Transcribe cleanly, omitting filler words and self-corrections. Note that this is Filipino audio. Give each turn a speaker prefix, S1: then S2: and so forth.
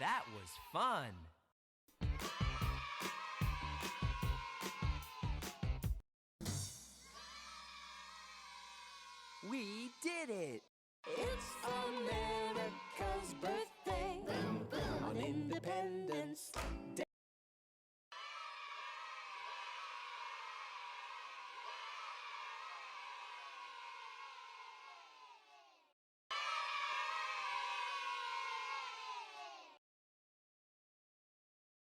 S1: That was fun. We did it!
S2: It's amazing.